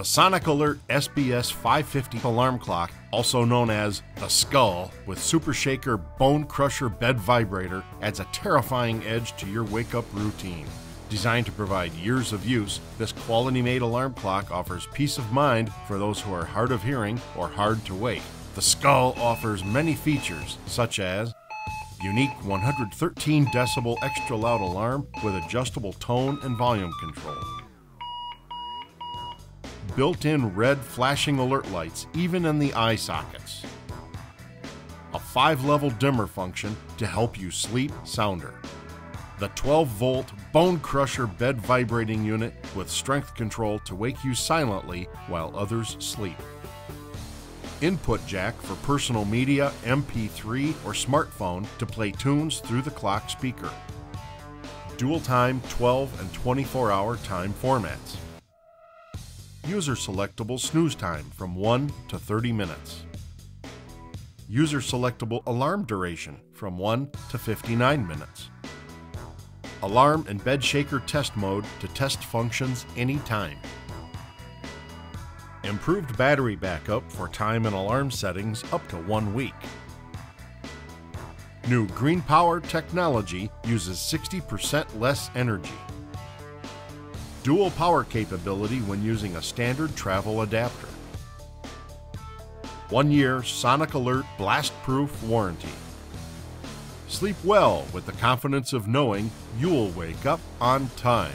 The Sonic Alert SBS550 alarm clock, also known as the Skull, with Super Shaker Bone Crusher Bed Vibrator, adds a terrifying edge to your wake-up routine. Designed to provide years of use, this quality-made alarm clock offers peace of mind for those who are hard of hearing or hard to wake. The Skull offers many features, such as unique 113 decibel extra loud alarm with adjustable tone and volume control, built-in red flashing alert lights even in the eye sockets, a 5-level dimmer function to help you sleep sounder, the 12-volt Bone Crusher Bed Vibrating Unit with strength control to wake you silently while others sleep, input jack for personal media, MP3 or smartphone to play tunes through the clock speaker, dual time 12 and 24-hour time formats, user selectable snooze time from 1 to 30 minutes, user selectable alarm duration from 1 to 59 minutes, alarm and bed shaker test mode to test functions anytime, improved battery backup for time and alarm settings up to 1 week. New green power technology uses 60% less energy. Dual power capability when using a standard travel adapter. 1-year Sonic Alert blast-proof warranty. Sleep well with the confidence of knowing you'll wake up on time.